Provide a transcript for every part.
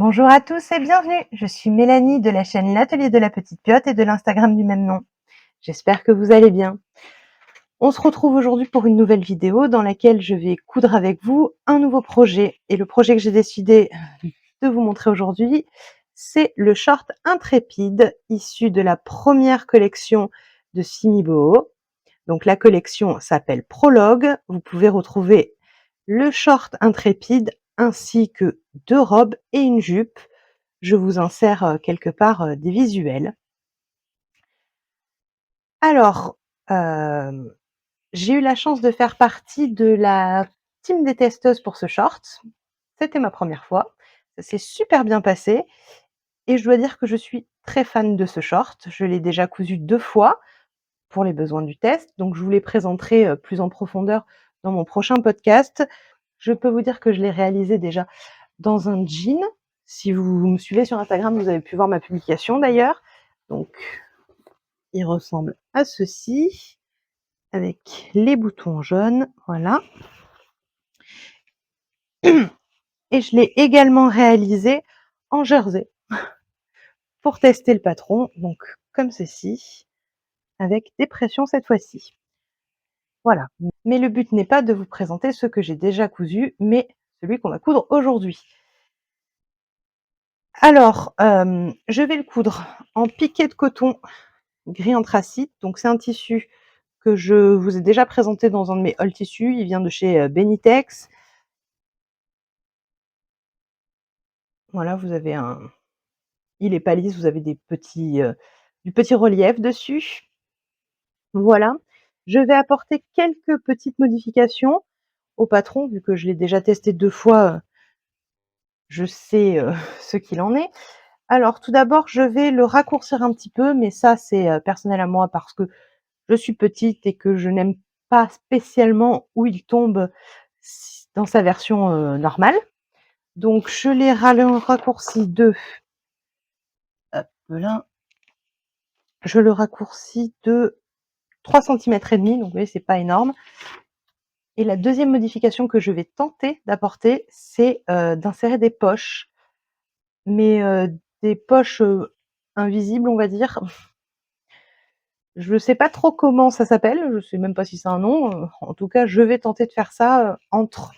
Bonjour à tous et bienvenue. Je suis Mélanie de la chaîne L'Atelier de la Petite Piote et de l'Instagram du même nom. J'espère que vous allez bien. On se retrouve aujourd'hui pour une nouvelle vidéo dans laquelle je vais coudre avec vous un nouveau projet. Et le projet que j'ai décidé de vous montrer aujourd'hui, c'est le short intrépide issu de la première collection de Simiboho. Donc la collection s'appelle Prologue. Vous pouvez retrouver le short intrépide ainsi que 2 robes et une jupe. Je vous insère quelque part des visuels. Alors, j'ai eu la chance de faire partie de la team des testeuses pour ce short. C'était ma première fois. Ça s'est super bien passé et je dois dire que je suis très fan de ce short. Je l'ai déjà cousu 2 fois pour les besoins du test, donc je vous les présenterai plus en profondeur dans mon prochain podcast. Je peux vous dire que je l'ai réalisé déjà dans un jean. Si vous me suivez sur Instagram, vous avez pu voir ma publication d'ailleurs. Donc, il ressemble à ceci, avec les boutons jaunes, voilà. Et je l'ai également réalisé en jersey pour tester le patron, donc comme ceci, avec des pressions cette fois-ci. Voilà. Mais le but n'est pas de vous présenter ce que j'ai déjà cousu, mais celui qu'on va coudre aujourd'hui. Alors, je vais le coudre en piqué de coton gris anthracite. Donc c'est un tissu que je vous ai déjà présenté dans un de mes hauls tissus. Il vient de chez Benitex. Voilà, vous avez il est pas lisse, vous avez des petits, du petit relief dessus. Voilà. Je vais apporter quelques petites modifications au patron, vu que je l'ai déjà testé 2 fois, je sais, ce qu'il en est. Alors tout d'abord, je vais le raccourcir un petit peu, mais ça c'est, personnel à moi parce que je suis petite et que je n'aime pas spécialement où il tombe dans sa version, normale. Donc je l'ai raccourci de, hop là, je le raccourcis de 3 centimètres et demi, donc vous voyez, c'est pas énorme. Et la deuxième modification que je vais tenter d'apporter, c'est, d'insérer des poches, mais, des poches, invisibles, on va dire. Je ne sais pas trop comment ça s'appelle, je sais même pas si c'est un nom, en tout cas, je vais tenter de faire ça, entre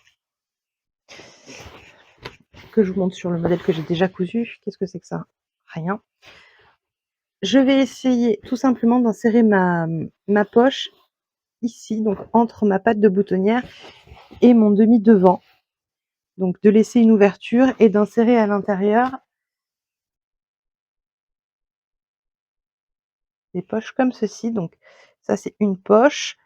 que je vous montre sur le modèle que j'ai déjà cousu. Qu'est-ce que c'est que ça? Rien. Je vais essayer tout simplement d'insérer ma poche ici, donc entre ma patte de boutonnière et mon demi devant. Donc de laisser une ouverture et d'insérer à l'intérieur des poches comme ceci. Donc ça, c'est une poche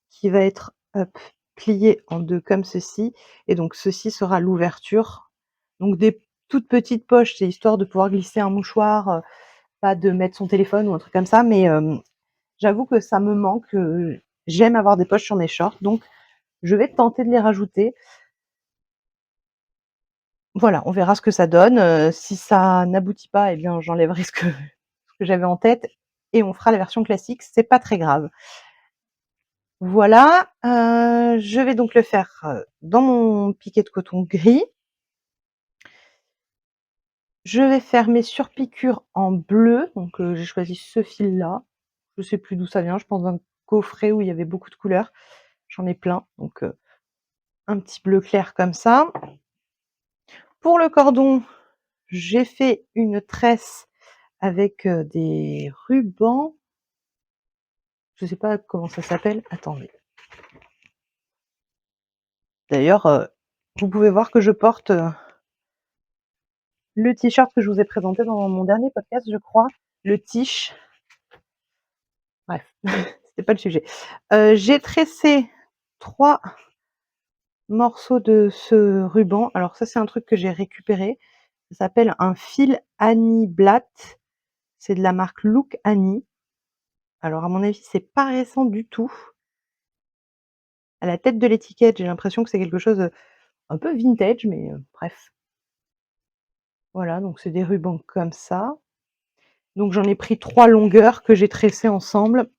qui va être, hop, pliée en 2 comme ceci, et donc ceci sera l'ouverture. Donc des toutes petites poches, c'est histoire de pouvoir glisser un mouchoir, pas de mettre son téléphone ou un truc comme ça, mais j'avoue que ça me manque, j'aime avoir des poches sur mes shorts, donc je vais tenter de les rajouter. Voilà, on verra ce que ça donne, si ça n'aboutit pas, eh bien j'enlèverai ce que j'avais en tête et on fera la version classique, c'est pas très grave. Voilà, je vais donc le faire, dans mon piqué de coton gris. Je vais faire mes surpiqûres en bleu, donc j'ai choisi ce fil-là. Je sais plus d'où ça vient, je pense d'un coffret où il y avait beaucoup de couleurs. J'en ai plein, donc un petit bleu clair comme ça. Pour le cordon, j'ai fait une tresse avec, des rubans. Je sais pas comment ça s'appelle, attendez. D'ailleurs, vous pouvez voir que je porte, le t-shirt que je vous ai présenté dans mon dernier podcast, je crois, le tiche. Bref, c'était pas le sujet. J'ai tressé 3 morceaux de ce ruban. Alors ça, c'est un truc que j'ai récupéré. Ça s'appelle un fil Annie Blatt. C'est de la marque Look Annie. Alors à mon avis, c'est pas récent du tout. À la tête de l'étiquette, j'ai l'impression que c'est quelque chose, un peu vintage, mais bref. Voilà, donc c'est des rubans comme ça. Donc j'en ai pris 3 longueurs que j'ai tressées ensemble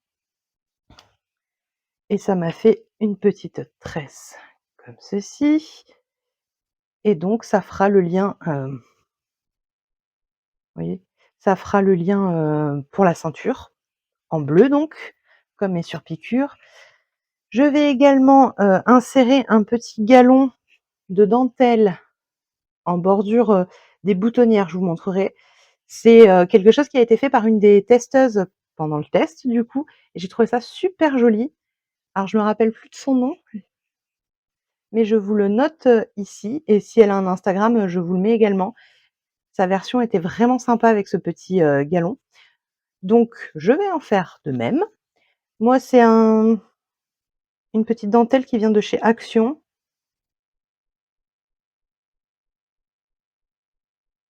et ça m'a fait une petite tresse comme ceci, et donc ça fera le lien, voyez? Ça fera le lien, pour la ceinture, en bleu donc, comme mes surpiqûres. Je vais également, insérer un petit galon de dentelle en bordure, des boutonnières, je vous montrerai. C'est, quelque chose qui a été fait par une des testeuses pendant le test du coup et j'ai trouvé ça super joli. Alors je me rappelle plus de son nom, mais je vous le note, ici et si elle a un Instagram, je vous le mets également. Sa version était vraiment sympa avec ce petit, galon. Donc je vais en faire de même. Moi, c'est une petite dentelle qui vient de chez Action,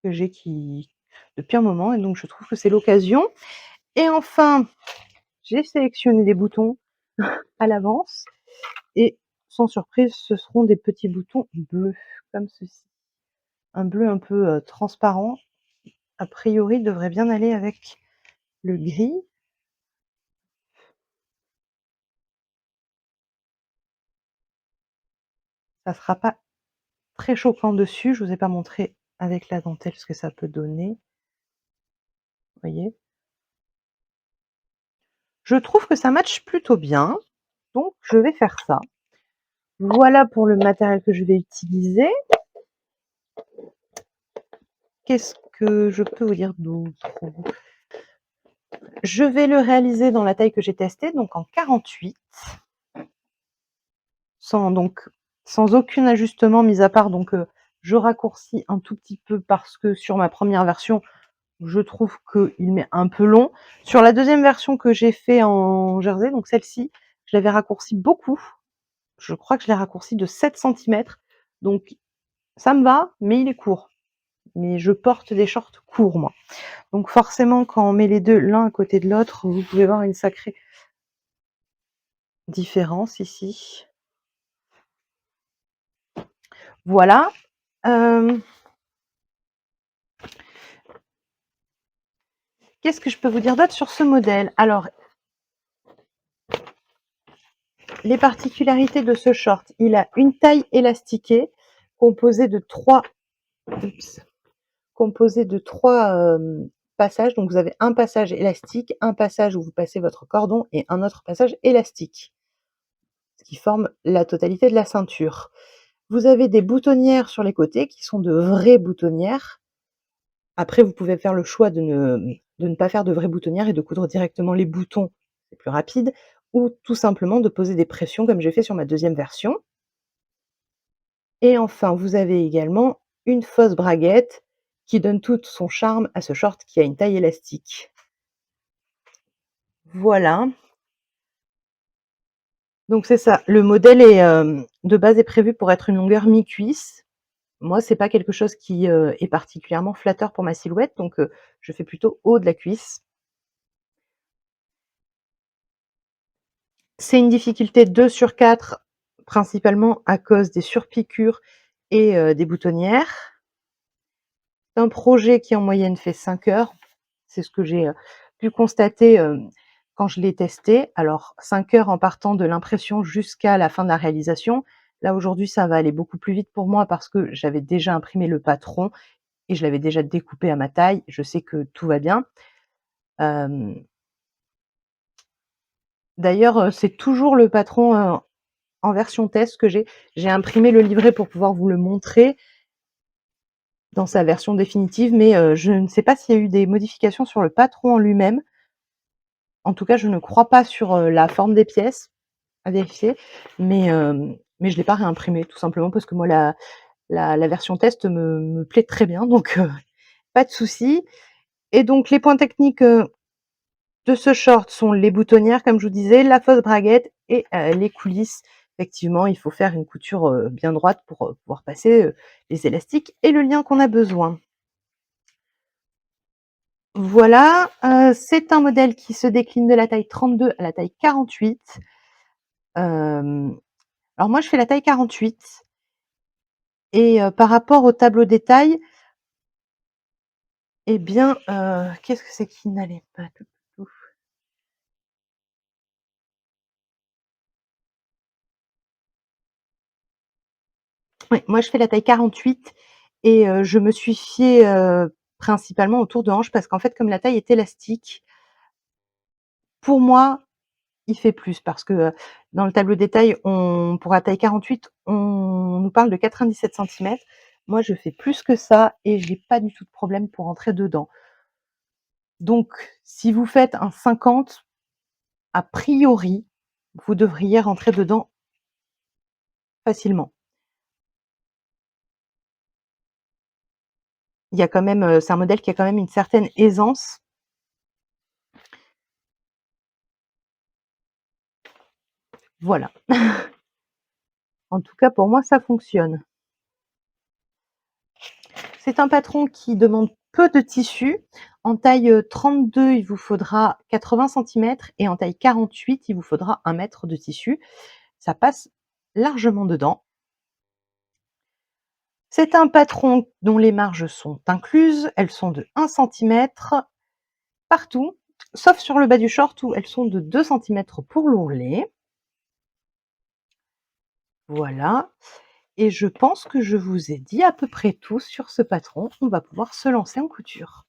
que j'ai qui depuis un moment et donc je trouve que c'est l'occasion et enfin, j'ai sélectionné des boutons à l'avance et sans surprise, ce seront des petits boutons bleus comme ceci. Un bleu un peu, transparent, a priori devrait bien aller avec le gris. Ça sera pas très choquant dessus, je vous ai pas montré avec la dentelle ce que ça peut donner, voyez? Je trouve que ça matche plutôt bien, donc je vais faire ça. Voilà pour le matériel que je vais utiliser. Qu'est-ce que je peux vous dire d'autre? Je vais le réaliser dans la taille que j'ai testée, donc en 48, sans aucun ajustement mis à part donc, je raccourcis un tout petit peu parce que sur ma première version, je trouve qu'il m'est un peu long. Sur la deuxième version que j'ai fait en jersey, donc celle-ci, je l'avais raccourci beaucoup. Je crois que je l'ai raccourci de 7 centimètres, donc ça me va, mais il est court. Mais je porte des shorts courts moi. Donc forcément quand on met les 2 l'un à côté de l'autre, vous pouvez voir une sacrée différence ici. Voilà, hem, qu'est-ce que je peux vous dire d'autre sur ce modèle? Alors, les particularités de ce short, il a une taille élastiquée composée de 3 oups, composée de 3 passages. Donc vous avez un passage élastique, un passage où vous passez votre cordon et un autre passage élastique, ce qui forme la totalité de la ceinture. Vous avez des boutonnières sur les côtés qui sont de vraies boutonnières. Après, vous pouvez faire le choix de ne pas faire de vraies boutonnières et de coudre directement les boutons, c'est plus rapide, ou tout simplement de poser des pressions comme j'ai fait sur ma deuxième version. Et enfin, vous avez également une fausse braguette qui donne tout son charme à ce short qui a une taille élastique. Voilà, donc c'est ça. Le modèle est, de base est prévu pour être une longueur mi-cuisse. Moi, c'est pas quelque chose qui, est particulièrement flatteur pour ma silhouette, donc je fais plutôt haut de la cuisse. C'est une difficulté 2/4, principalement à cause des surpiqûres et des boutonnières. C'est un projet qui en moyenne fait 5 heures. C'est ce que j'ai, pu constater, quand je l'ai testé. Alors 5 heures en partant de l'impression jusqu'à la fin de la réalisation. Là, aujourd'hui, ça va aller beaucoup plus vite pour moi parce que j'avais déjà imprimé le patron et je l'avais déjà découpé à ma taille. Je sais que tout va bien. Hem, D'ailleurs, c'est toujours le patron, en version test que j'ai. J'ai imprimé le livret pour pouvoir vous le montrer dans sa version définitive, mais je ne sais pas s'il y a eu des modifications sur le patron en lui-même. En tout cas, je ne crois pas sur, la forme des pièces, à vérifier, mais je l'ai pas réimprimé tout simplement parce que moi la version test me plaît très bien donc pas de souci et donc les points techniques, de ce short sont les boutonnières comme je vous disais, la fausse braguette et les coulisses. Effectivement, il faut faire une couture, bien droite pour, pouvoir passer, les élastiques et le lien qu'on a besoin. Voilà, c'est un modèle qui se décline de la taille 32 à la taille 48. Hem, alors moi je fais la taille 48 et par rapport au tableau détail, eh bien, qu'est-ce que c'est qui n'allait pas? Oui, moi je fais la taille 48 et je me suis fiée, principalement autour de hanches parce qu'en fait, comme la taille est élastique, pour moi, il fait plus parce que, dans le tableau détail, pour la taille 48, on nous parle de 97 centimètres. Moi, je fais plus que ça et j'ai pas du tout de problème pour rentrer dedans. Donc si vous faites un 50, a priori, vous devriez rentrer dedans facilement. Il y a quand même, c'est un modèle qui a quand même une certaine aisance. Voilà. En tout cas, pour moi, ça fonctionne. C'est un patron qui demande peu de tissu. En taille, 32, il vous faudra 80 centimètres et en taille 48, il vous faudra 1 mètre de tissu. Ça passe largement dedans. C'est un patron dont les marges sont incluses. Elles sont de 1 centimètre partout, sauf sur le bas du short où elles sont de 2 centimètres pour l'ourlet. Voilà. Et je pense que je vous ai dit à peu près tout sur ce patron. On va pouvoir se lancer en couture.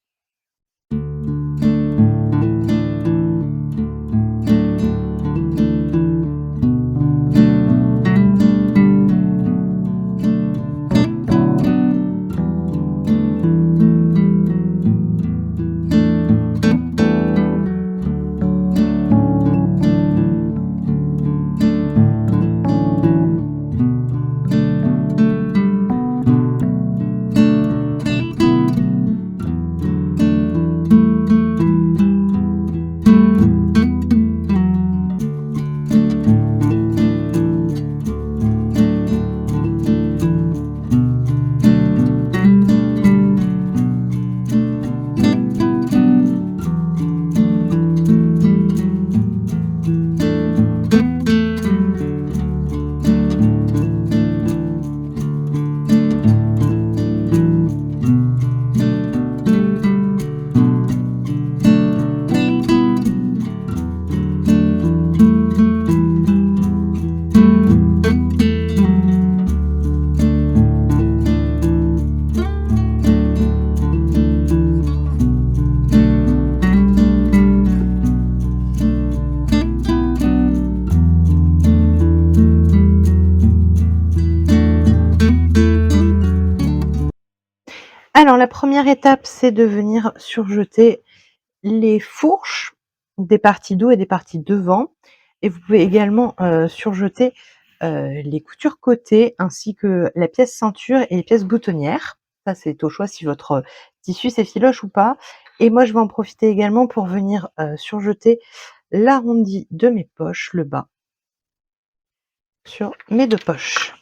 Alors la première étape, c'est de venir surjeter les fourches des parties dos et des parties devant et vous pouvez également, surjeter, les coutures côté ainsi que la pièce ceinture et les pièces boutonnières. Ça, c'est au choix si votre tissu s'effiloche ou pas et moi, je vais en profiter également pour venir, surjeter l'arrondi de mes poches, le bas, sur mes 2 poches.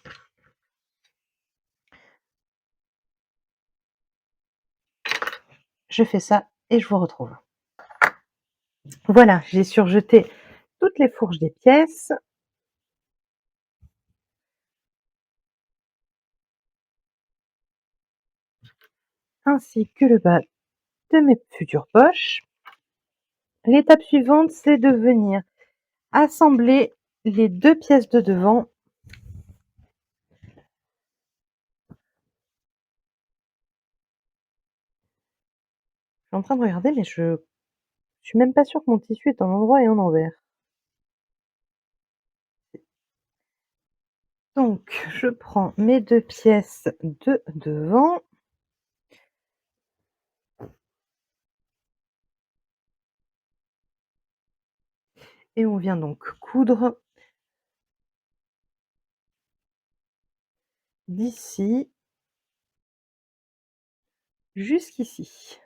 Je fais ça et je vous retrouve. Voilà, j'ai surjeté toutes les fourches des pièces. Ainsi que le bas de mes futures poches. L'étape suivante, c'est de venir assembler les 2 pièces de devant. Je suis en train de regarder, mais je suis même pas sûre que mon tissu est en endroit et en envers. Donc, je prends mes 2 pièces de devant. Et on vient donc coudre d'ici jusqu'ici,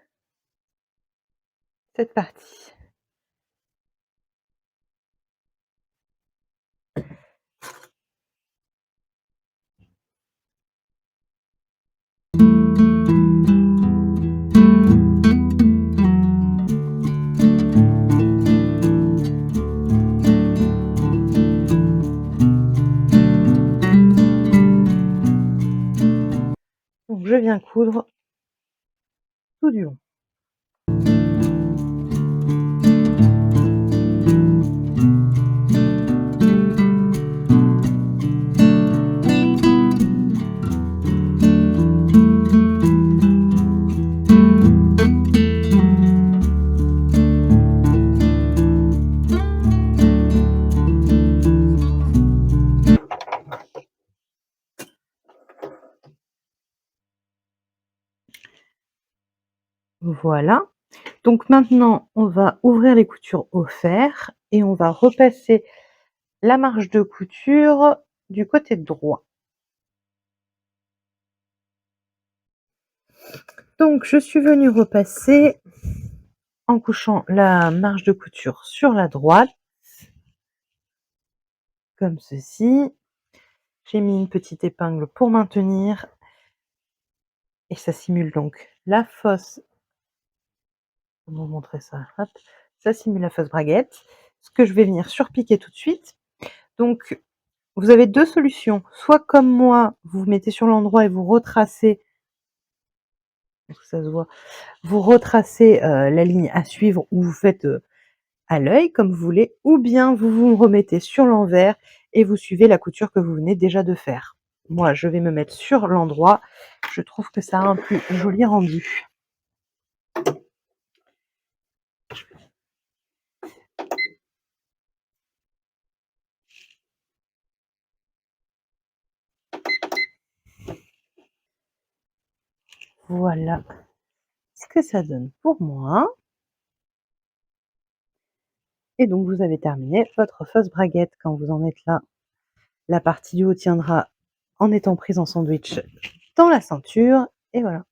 cette partie. Donc je viens coudre tout du long. Voilà. Donc maintenant, on va ouvrir les coutures au fer et on va repasser la marge de couture du côté droit. Donc je suis venue repasser en couchant la marge de couture sur la droite, comme ceci. J'ai mis une petite épingle pour maintenir et ça simule donc la fausse, comment vous montrer ça? Hop, ça simule la fausse braguette. Ce que je vais venir surpiquer tout de suite. Donc vous avez 2 solutions, soit comme moi, vous vous mettez sur l'endroit et vous retracez, est-ce que ça se voit? Vous retracez, la ligne à suivre ou vous faites, à l'œil comme vous voulez, ou bien vous vous remettez sur l'envers et vous suivez la couture que vous venez déjà de faire. Moi, je vais me mettre sur l'endroit, je trouve que ça a un plus joli rendu. Voilà ce que ça donne pour moi. Et donc vous avez terminé votre fausse braguette. Quand vous en êtes là, la partie du haut tiendra en étant prise en sandwich dans la ceinture et voilà.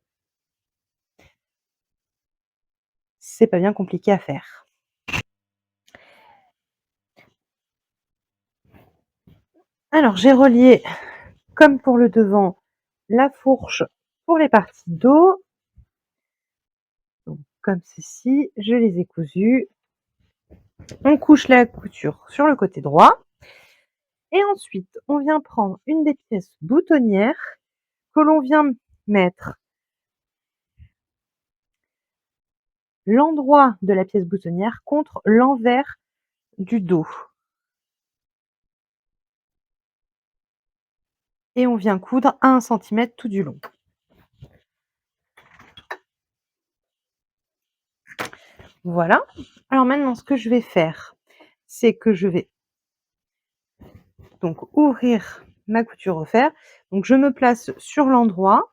C'est pas bien compliqué à faire. Alors j'ai relié, comme pour le devant, la fourche pour les parties dos. Donc comme ceci, je les ai cousues. On couche la couture sur le côté droit et ensuite on vient prendre une des pièces boutonnières que l'on vient mettre l'endroit de la pièce boutonnière contre l'envers du dos. Et on vient coudre à 1 centimètre tout du long. Voilà. Alors maintenant, ce que je vais faire, c'est que je vais donc ouvrir ma couture au fer. Donc je me place sur l'endroit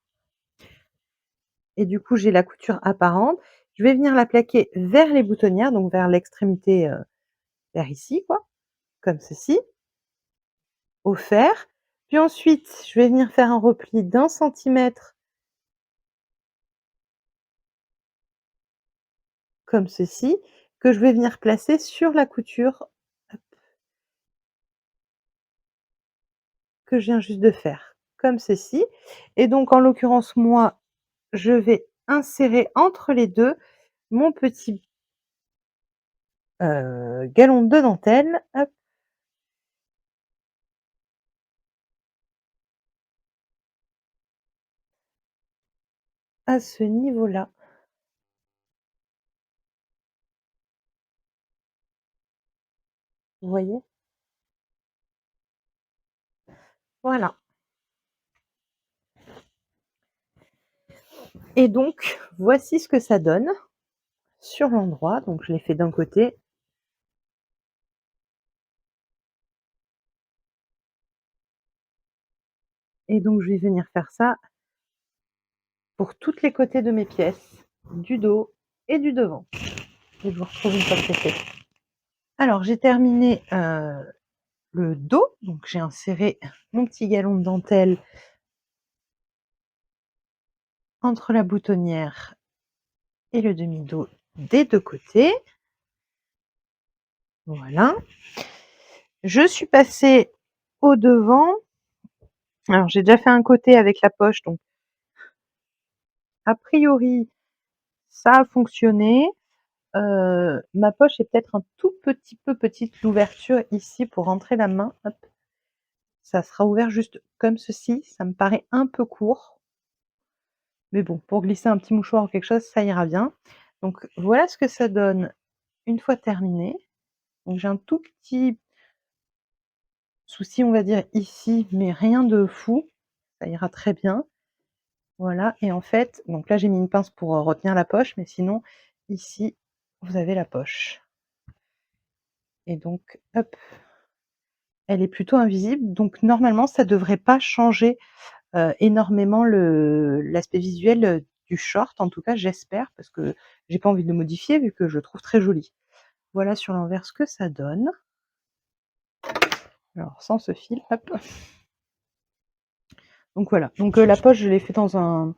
et du coup, j'ai la couture apparente. Je vais venir la plaquer vers les boutonnières, donc vers l'extrémité, vers ici quoi, comme ceci, au fer. Puis ensuite, je vais venir faire un repli d'1 centimètre comme ceci, que je vais venir placer sur la couture, hop, que je viens juste de faire, comme ceci. Et donc en l'occurrence, moi, je vais insérer entre les 2 mon petit, galon de dentelle, hop, à ce niveau-là. Vous voyez? Voilà. Et donc voici ce que ça donne sur l'endroit. Donc je l'ai fait d'un côté et donc je vais venir faire ça pour toutes les côtés de mes pièces, du dos et du devant. Et je vous retrouve une fois que c'est fait. Alors j'ai terminé, le dos, donc j'ai inséré mon petit galon de dentelle entre la boutonnière et le demi-dos des 2 côtés. Voilà. Je suis passée au devant. Alors j'ai déjà fait un côté avec la poche, donc a priori ça a fonctionné. Ma poche est peut-être un tout petit peu petite, l'ouverture ici pour rentrer la main, hop, ça sera ouvert juste comme ceci, ça me paraît un peu court. Mais bon, pour glisser un petit mouchoir ou quelque chose, ça ira bien. Donc voilà ce que ça donne une fois terminé. Donc j'ai un tout petit souci, on va dire ici, mais rien de fou, ça ira très bien. Voilà et en fait donc là j'ai mis une pince pour, retenir la poche, mais sinon ici, vous avez la poche et donc hop, elle est plutôt invisible, donc normalement ça devrait pas changer, énormément le l'aspect visuel, du short, en tout cas j'espère, parce que j'ai pas envie de le modifier vu que je le trouve très joli. Voilà sur l'envers ce que ça donne. Alors sans ce fil, hop. Donc voilà, donc la poche je l'ai fait dans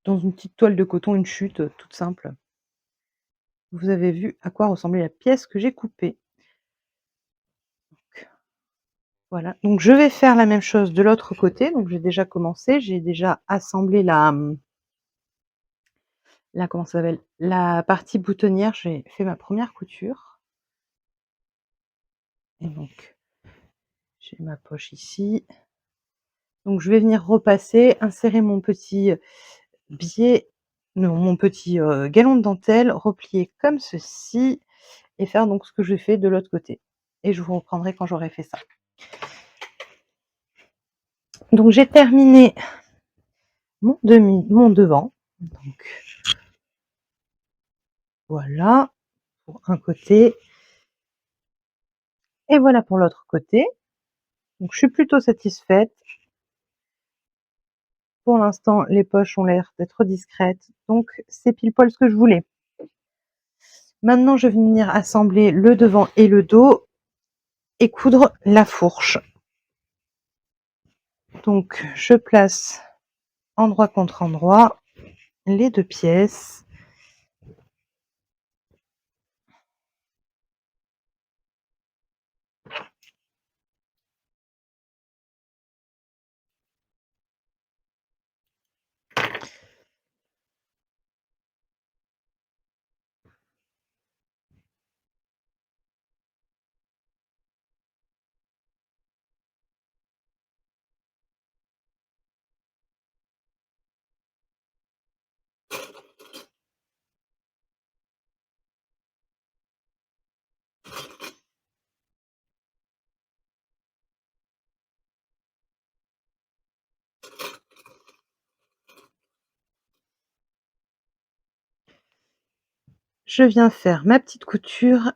une petite toile de coton, une chute, toute simple. Vous avez vu à quoi ressemblait la pièce que j'ai coupée. Donc voilà, donc je vais faire la même chose de l'autre côté, donc j'ai déjà commencé, j'ai déjà assemblé comment ça s'appelle? La partie boutonnière, j'ai fait ma première couture et donc j'ai ma poche ici. Donc je vais venir repasser, insérer mon petit biais non, mon petit, galon de dentelle, replier comme ceci et faire donc ce que j'ai fait de l'autre côté et je vous reprendrai quand j'aurai fait ça. Donc j'ai terminé mon devant, donc voilà pour un côté et voilà pour l'autre côté. Donc je suis plutôt satisfaite. Pour l'instant, les poches ont l'air d'être discrètes, donc c'est pile poil ce que je voulais. Maintenant, je vais venir assembler le devant et le dos et coudre la fourche. Donc je place endroit contre endroit les 2 pièces. Je viens faire ma petite couture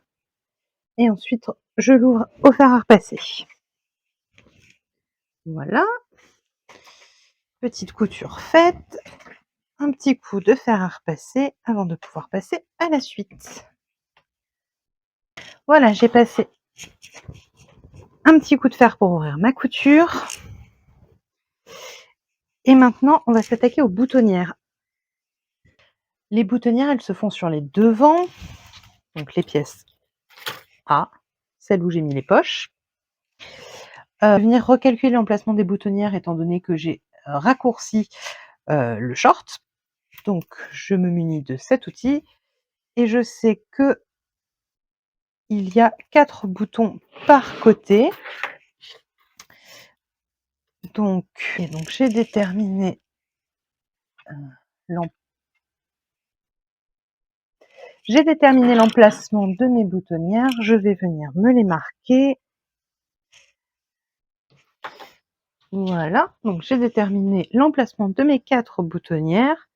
et ensuite je l'ouvre au fer à repasser. Voilà, petite couture faite, un petit coup de fer à repasser avant de pouvoir passer à la suite. Voilà, j'ai passé un petit coup de fer pour ouvrir ma couture. Et maintenant, on va s'attaquer aux boutonnières. Les boutonnières, elles se font sur les devants, donc les pièces A, celles où j'ai mis les poches. Venir recalculer l'emplacement des boutonnières étant donné que j'ai raccourci le short. Donc je me munis de cet outil et je sais que il y a 4 boutons par côté. Donc j'ai déterminé l'emplacement de mes boutonnières. Je vais venir me les marquer. Voilà, donc j'ai déterminé l'emplacement de mes 4 boutonnières.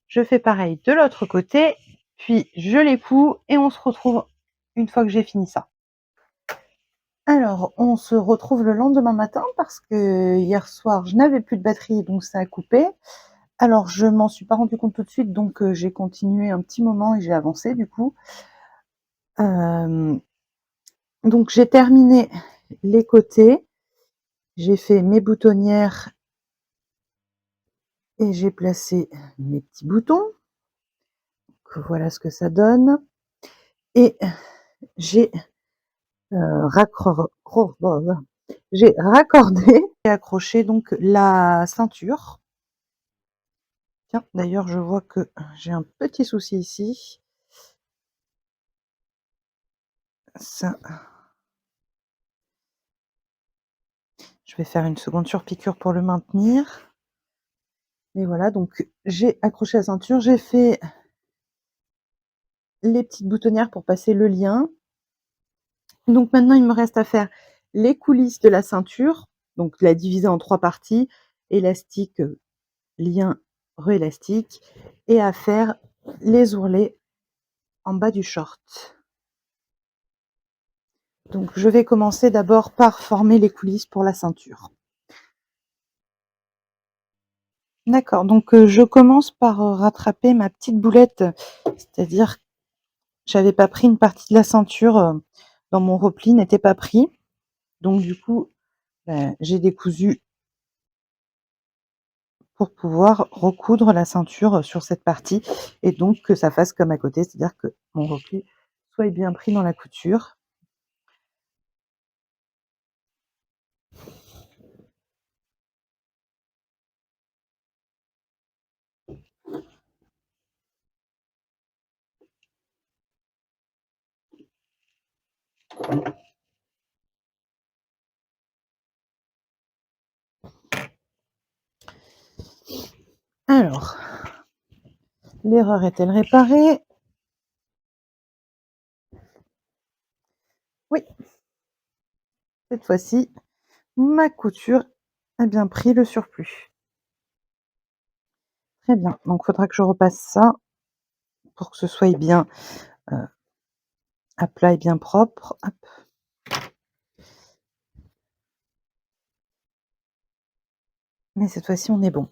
Je fais pareil de l'autre côté, puis je les couds et on se retrouve une fois que j'ai fini ça. Alors, on se retrouve le lendemain matin parce que hier soir, je n'avais plus de batterie, donc ça a coupé. Alors, je m'en suis pas rendu compte tout de suite, donc j'ai continué un petit moment et j'ai avancé du coup. Donc j'ai terminé les côtés, j'ai fait mes boutonnières et j'ai placé mes petits boutons. Donc, voilà ce que ça donne. Et j'ai raccordé et accroché donc la ceinture. Tiens, d'ailleurs, je vois que j'ai un petit souci ici. Ça, je vais faire une seconde surpiqûre pour le maintenir. Et voilà, donc j'ai accroché la ceinture, j'ai fait les petites boutonnières pour passer le lien. Donc maintenant, il me reste à faire les coulisses de la ceinture, donc la diviser en 3 parties, élastique, lien, réélastique, et à faire les ourlets en bas du short. Donc je vais commencer d'abord par former les coulisses pour la ceinture. D'accord, donc je commence par, rattraper ma petite boulette, c'est-à-dire j'avais pas pris une partie de la ceinture, dans mon repli n'était pas pris, donc du coup, j'ai décousu pour pouvoir recoudre la ceinture, sur cette partie et donc que ça fasse comme à côté, c'est-à-dire que mon repli soit bien pris dans la couture. Alors, l'erreur est-elle réparée? Oui, cette fois-ci, ma couture a bien pris le surplus. Très bien, donc il faudra que je repasse ça pour que ce soit bien, heu, à plat et bien propre. Hop. Mais cette fois-ci, on est bon.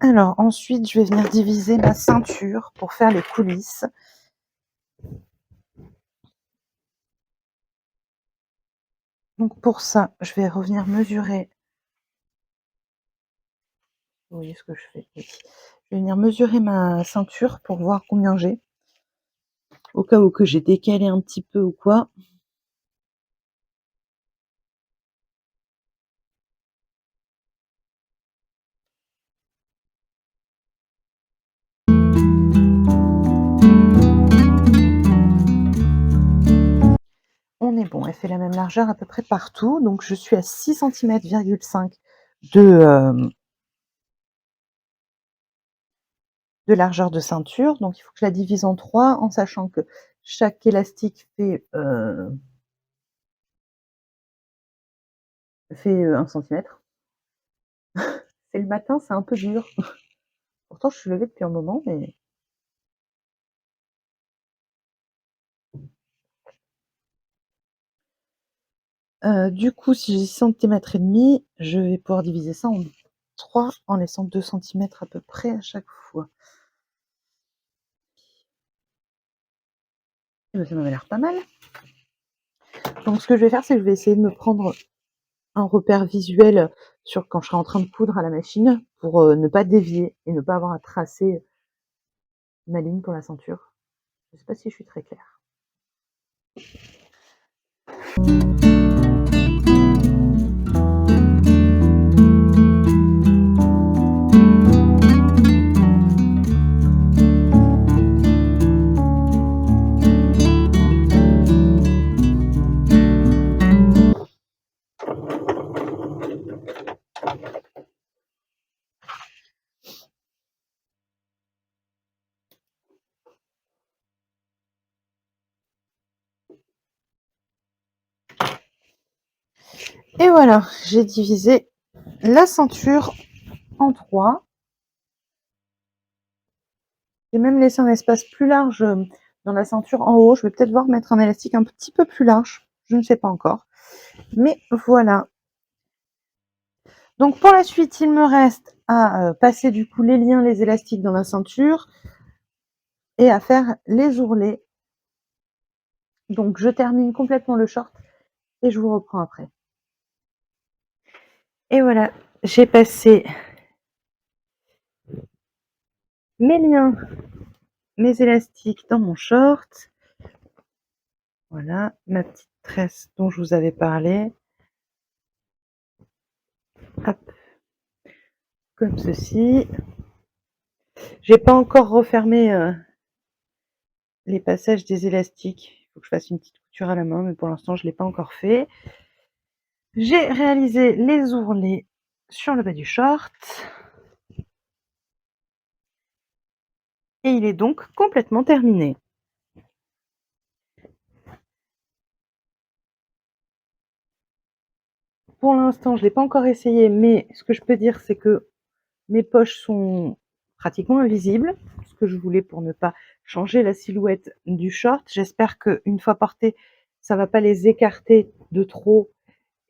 Alors ensuite, je vais venir diviser ma ceinture pour faire les coulisses. Donc pour ça, je vais revenir mesurer. Vous voyez ce que je fais? Oui. Je vais venir mesurer ma ceinture pour voir combien j'ai, au cas où que j'ai décalé un petit peu ou quoi. On est bon, elle fait la même largeur à peu près partout, donc je suis à 6,5 cm de largeur de ceinture, donc il faut que je la divise en 3 en sachant que chaque élastique fait 1 centimètre. C'est le matin, c'est un peu dur. Pourtant, je suis levée depuis un moment, mais du coup, si j'ai 6,5 cm, je vais pouvoir diviser ça en 3 en laissant 2 centimètres à peu près à chaque fois. Et bah, ça m'avait l'air pas mal. Donc ce que je vais faire, c'est que je vais essayer de me prendre un repère visuel sur quand je serai en train de coudre à la machine pour, ne pas dévier et ne pas avoir à tracer ma ligne pour la ceinture. Je sais pas si je suis très claire. Et voilà, j'ai divisé la ceinture en 3. J'ai même laissé un espace plus large, dans la ceinture en haut. Je vais peut-être voir mettre un élastique un petit peu plus large, je ne sais pas encore. Mais voilà. Donc pour la suite, il me reste à, passer du coup les liens, les élastiques dans la ceinture et à faire les ourlets. Donc je termine complètement le short et je vous reprends après. Et voilà, j'ai passé mes liens, mes élastiques dans mon short. Voilà, ma petite tresse dont je vous avais parlé. Hop, comme ceci. J'ai pas encore refermé les passages des élastiques. Il faut que je fasse une petite couture à la main, mais pour l'instant, je l'ai pas encore fait. J'ai réalisé les ourlets sur le bas du short. Et il est donc complètement terminé. Pour l'instant, je l'ai pas encore essayé, mais ce que je peux dire, c'est que mes poches sont pratiquement invisibles, ce que je voulais pour ne pas changer la silhouette du short. J'espère qu'une fois porté, ça va pas les écarter de trop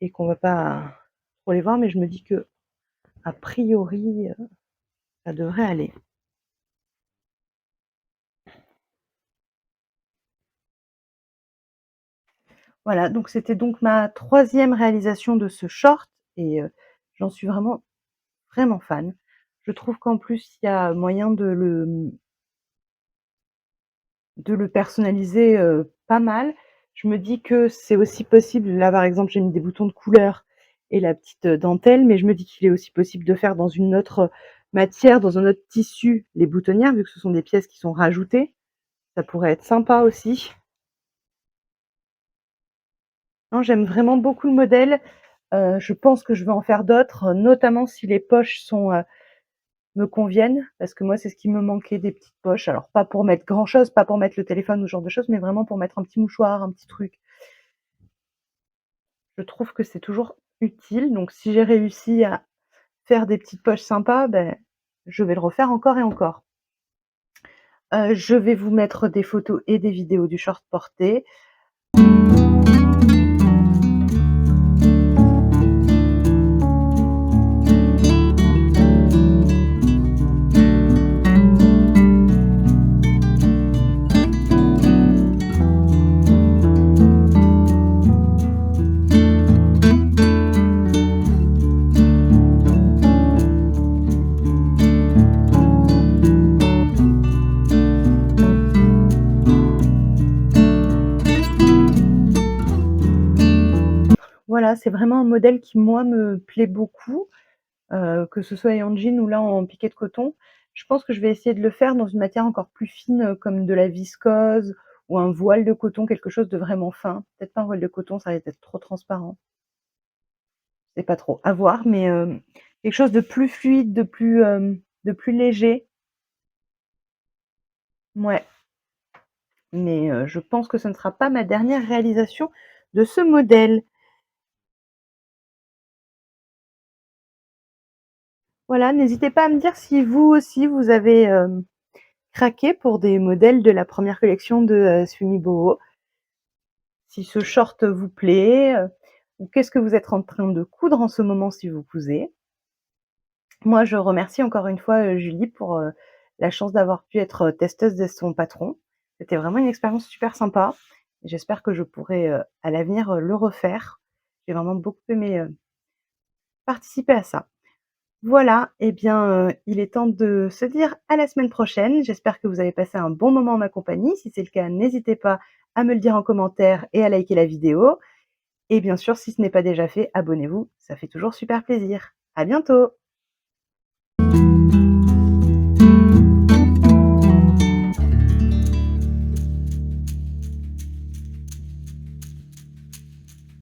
et qu'on va pas trop les voir, mais je me dis que a priori, ça devrait aller. Voilà, donc c'était donc ma troisième réalisation de ce short et j'en suis vraiment, vraiment fan. Je trouve qu'en plus, il y a moyen de le personnaliser, pas mal. Je me dis que c'est aussi possible là, par exemple, j'ai mis des boutons de couleur et la petite, dentelle, mais je me dis qu'il est aussi possible de faire dans une autre, matière, dans un autre tissu, les boutonnières, vu que ce sont des pièces qui sont rajoutées. Ça pourrait être sympa aussi. Non, j'aime vraiment beaucoup le modèle. Je pense que je vais en faire d'autres, notamment si les poches sont, me conviennent, parce que moi, c'est ce qui me manquait, des petites poches. Alors pas pour mettre grand chose, pas pour mettre le téléphone ou ce genre de choses, mais vraiment pour mettre un petit mouchoir, un petit truc. Je trouve que c'est toujours utile, donc si j'ai réussi à faire des petites poches sympas, ben, je vais le refaire encore et encore. Je vais vous mettre des photos et des vidéos du short porté. Voilà, c'est vraiment un modèle qui, moi, me plaît beaucoup, que ce soit en jean ou là en piqué de coton. Je pense que je vais essayer de le faire dans une matière encore plus fine, comme de la viscose ou un voile de coton, quelque chose de vraiment fin. Peut-être pas un voile de coton, ça risque d'être trop transparent. Je sais pas trop, à voir, mais quelque chose de plus fluide, de plus léger. Mouais, mais je pense que ce ne sera pas ma dernière réalisation de ce modèle. Voilà, n'hésitez pas à me dire si vous aussi vous avez, craqué pour des modèles de la première collection de, Swimi Boho. Si ce short vous plaît, ou qu'est-ce que vous êtes en train de coudre en ce moment si vous cousez. Moi, je remercie encore une fois, Julie pour, la chance d'avoir pu être, testeuse de son patron. C'était vraiment une expérience super sympa et j'espère que je pourrai, à l'avenir, le refaire. J'ai vraiment beaucoup aimé, participer à ça. Voilà, et bien, il est temps de se dire à la semaine prochaine. J'espère que vous avez passé un bon moment en ma compagnie. Si c'est le cas, n'hésitez pas à me le dire en commentaire et à liker la vidéo et bien sûr, si ce n'est pas déjà fait, abonnez-vous, ça fait toujours super plaisir. À bientôt!